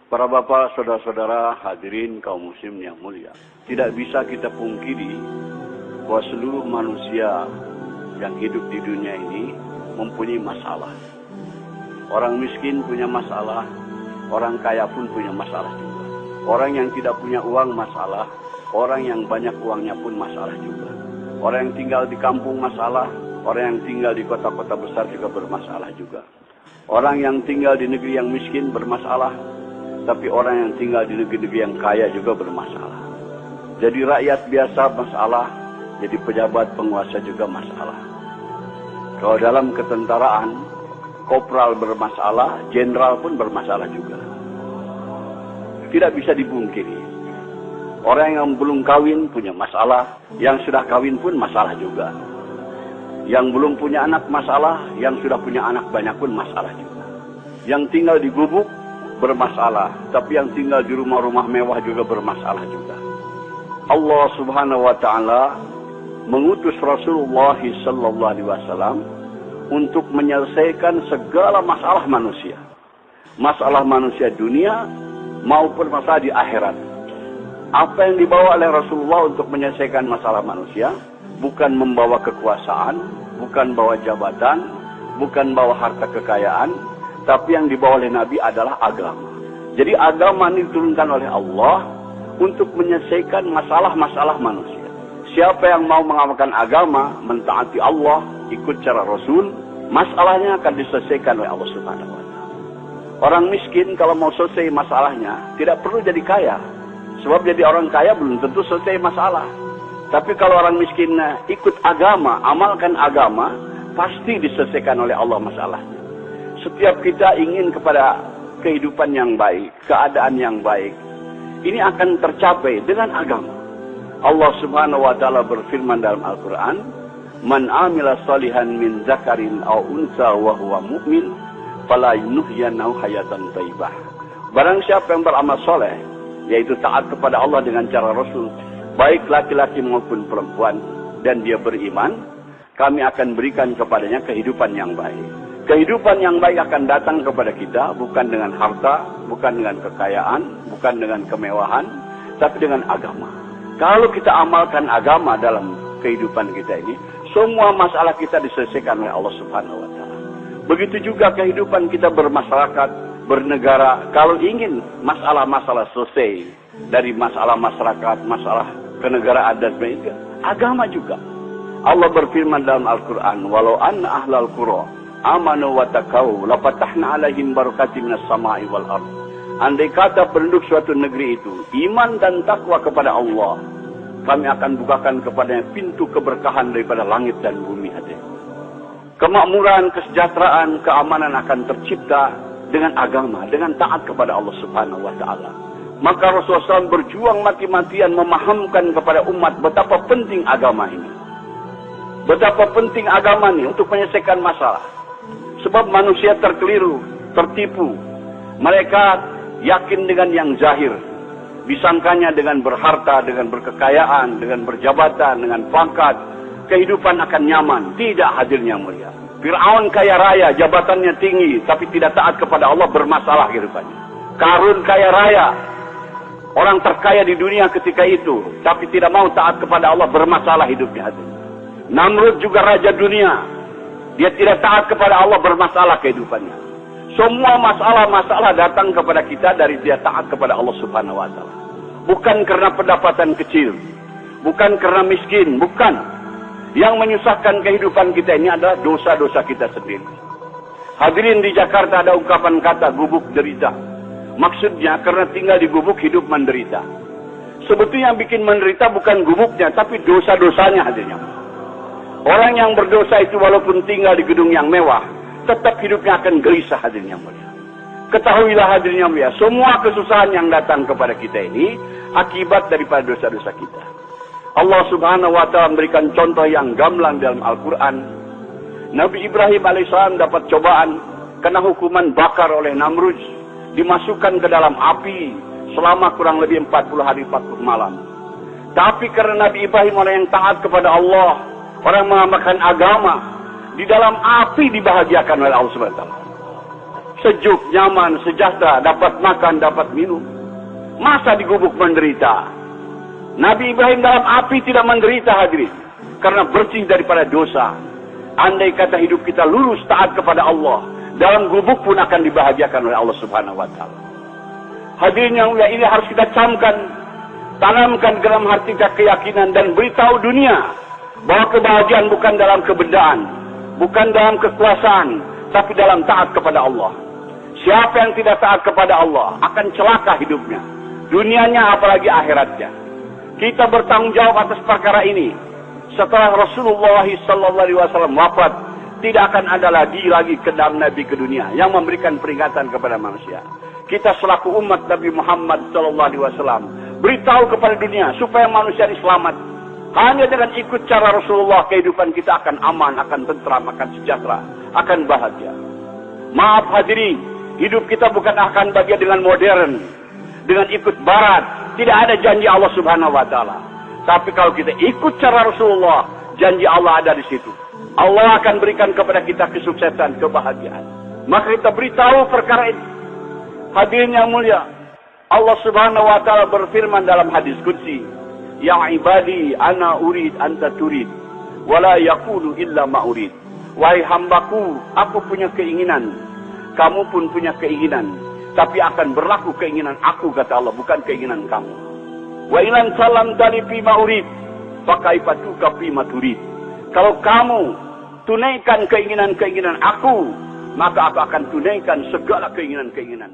Para bapak, saudara-saudara, hadirin kaum muslim yang mulia. Tidak bisa kita pungkiri bahwa seluruh manusia yang hidup di dunia ini mempunyai masalah. Orang miskin punya masalah, orang kaya pun punya masalah juga. Orang yang tidak punya uang masalah, orang yang banyak uangnya pun masalah juga. Orang yang tinggal di kampung masalah, orang yang tinggal di kota-kota besar juga bermasalah juga. Orang yang tinggal di negeri yang miskin bermasalah, tapi orang yang tinggal di negeri-negeri yang kaya juga bermasalah. Jadi rakyat biasa masalah, jadi pejabat penguasa juga masalah. Kalau dalam ketentaraan, kopral bermasalah, jenderal pun bermasalah juga. Tidak bisa dipungkiri. Orang yang belum kawin punya masalah, yang sudah kawin pun masalah juga. Yang belum punya anak masalah, yang sudah punya anak banyak pun masalah juga. Yang tinggal di gubuk bermasalah, tapi yang tinggal di rumah-rumah mewah juga bermasalah juga. Allah Subhanahu wa taala mengutus Rasulullah sallallahu alaihi wasallam untuk menyelesaikan segala masalah manusia. Masalah manusia dunia maupun masalah di akhirat. Apa yang dibawa oleh Rasulullah untuk menyelesaikan masalah manusia bukan membawa kekuasaan, bukan bawa jabatan, bukan bawa harta kekayaan, tapi yang dibawa oleh Nabi adalah agama. Jadi agama ini diturunkan oleh Allah untuk menyelesaikan masalah-masalah manusia. Siapa yang mau mengamalkan agama, mentaati Allah, ikut cara Rasul, masalahnya akan diselesaikan oleh Allah Subhanahu wa taala. Orang miskin kalau mau selesai masalahnya, tidak perlu jadi kaya. Sebab jadi orang kaya belum tentu selesai masalah. Tapi kalau orang miskin ikut agama, amalkan agama, pasti diselesaikan oleh Allah masalahnya. Setiap kita ingin kepada kehidupan yang baik, keadaan yang baik, ini akan tercapai dengan agama. Allah Subhanahu wa taala berfirman dalam Al-Qur'an, "Man 'amila shalihan min dzakarin aw unsa wa huwa mu'min, fala yuhyiyannahu hayatan thayyibah." Barang siapa yang beramal soleh, yaitu taat kepada Allah dengan cara Rasul, baik laki-laki maupun perempuan, dan dia beriman, kami akan berikan kepadanya kehidupan yang baik. Kehidupan yang baik akan datang kepada kita bukan dengan harta, bukan dengan kekayaan, bukan dengan kemewahan, tapi dengan agama. Kalau kita amalkan agama dalam kehidupan kita ini, semua masalah kita diselesaikan oleh Allah Subhanahu wa taala. Begitu juga kehidupan kita bermasyarakat, bernegara, kalau ingin masalah-masalah selesai dari masalah masyarakat, masalah kenegaraan dan sebagainya, agama juga. Allah berfirman dalam Al-Qur'an, "Walau anna ahlal qura amanu wa taqaw la fatahna 'alaihim barakatim minas sama'i wal ardh." Andai kata penduduk suatu negeri itu iman dan takwa kepada Allah, kami akan bukakan kepadanya pintu keberkahan daripada langit dan bumi. Kemakmuran, kesejahteraan, keamanan akan tercipta dengan agama, dengan taat kepada Allah Subhanahu wa taala. Maka Rasulullah SAW berjuang mati-matian memahamkan kepada umat betapa penting agama ini. Betapa penting agama ini untuk menyelesaikan masalah. Sebab manusia terkeliru, tertipu. Mereka yakin dengan yang zahir. Disangkanya dengan berharta, dengan berkekayaan, dengan berjabatan, dengan pangkat, kehidupan akan nyaman. Tidak, hadirnya mulia. Fir'aun kaya raya, jabatannya tinggi, tapi tidak taat kepada Allah, bermasalah kehidupannya. Qarun kaya raya, orang terkaya di dunia ketika itu, tapi tidak mau taat kepada Allah, bermasalah hidupnya. Namrud juga raja dunia, dia tidak taat kepada Allah, bermasalah kehidupannya. Semua masalah-masalah datang kepada kita dari dia taat kepada Allah Subhanahu wa taala. Bukan karena pendapatan kecil, bukan karena miskin, bukan. Yang menyusahkan kehidupan kita ini adalah dosa-dosa kita sendiri. Hadirin, di Jakarta ada ungkapan kata gubuk derita. Maksudnya karena tinggal di gubuk hidup menderita. Sebetulnya yang bikin menderita bukan gubuknya, tapi dosa-dosanya hadirnya. Orang yang berdosa itu walaupun tinggal di gedung yang mewah, tetap hidupnya akan gelisah, hadirnya mulia. Ketahuilah hadirnya mulia, semua kesusahan yang datang kepada kita ini akibat daripada dosa-dosa kita. Allah Subhanahu wa taala memberikan contoh yang gamblang dalam Al-Qur'an. Nabi Ibrahim alaihissalam dapat cobaan kena hukuman bakar oleh Namrud, dimasukkan ke dalam api selama kurang lebih 40 hari 40 malam. Tapi karena Nabi Ibrahim orang yang taat kepada Allah, orang yang mengamalkan agama, di dalam api dibahagiakan oleh Allah Subhanahu wa taala. sejuk, nyaman, sejahtera, dapat makan, dapat minum. Masa di gubuk menderita? Nabi Ibrahim dalam api tidak menderita, hadirin, karena bersih daripada dosa. Andai kata hidup kita lurus taat kepada Allah, dalam gubuk pun akan dibahagiakan oleh Allah Subhanahu wa taala. Hadirin yang mulia, ini harus kita camkan, tanamkan dalam hati kita keyakinan dan beritahu dunia bahwa kebahagiaan bukan dalam kebendaan, bukan dalam kekuasaan, tapi dalam taat kepada Allah. Siapa yang tidak taat kepada Allah akan celaka hidupnya, dunianya apalagi akhiratnya. Kita bertanggung jawab atas perkara ini. Setelah Rasulullah SAW wafat, tidak akan ada lagi kedam Nabi ke dunia yang memberikan peringatan kepada manusia. Kita selaku umat Nabi Muhammad SAW beritahu kepada dunia supaya manusia ini selamat. Hanya dengan ikut cara Rasulullah, kehidupan kita akan aman, akan tentram, akan sejahtera, akan bahagia. Maaf hadirin, hidup kita bukan akan bahagia dengan modern, dengan ikut barat. Tidak ada janji Allah Subhanahu wa taala. Tapi kalau kita ikut cara Rasulullah, janji Allah ada di situ. Allah akan berikan kepada kita kesuksesan, kebahagiaan. Maka kita beritahu perkara ini. Hadirin yang mulia, Allah Subhanahu wa taala berfirman dalam hadis qudsi, "Ya ibadi, ana urid anta turid, wala yaqulu illa ma urid." Wahai hambaku, aku punya keinginan, kamu pun punya keinginan, tapi akan berlaku keinginan aku, kata Allah, bukan keinginan kamu. Wa ilan salam tali fima urid, fakaifatuka fima turid. Kalau kamu tunaikan keinginan-keinginan aku, maka aku akan tunaikan segala keinginan-keinginan.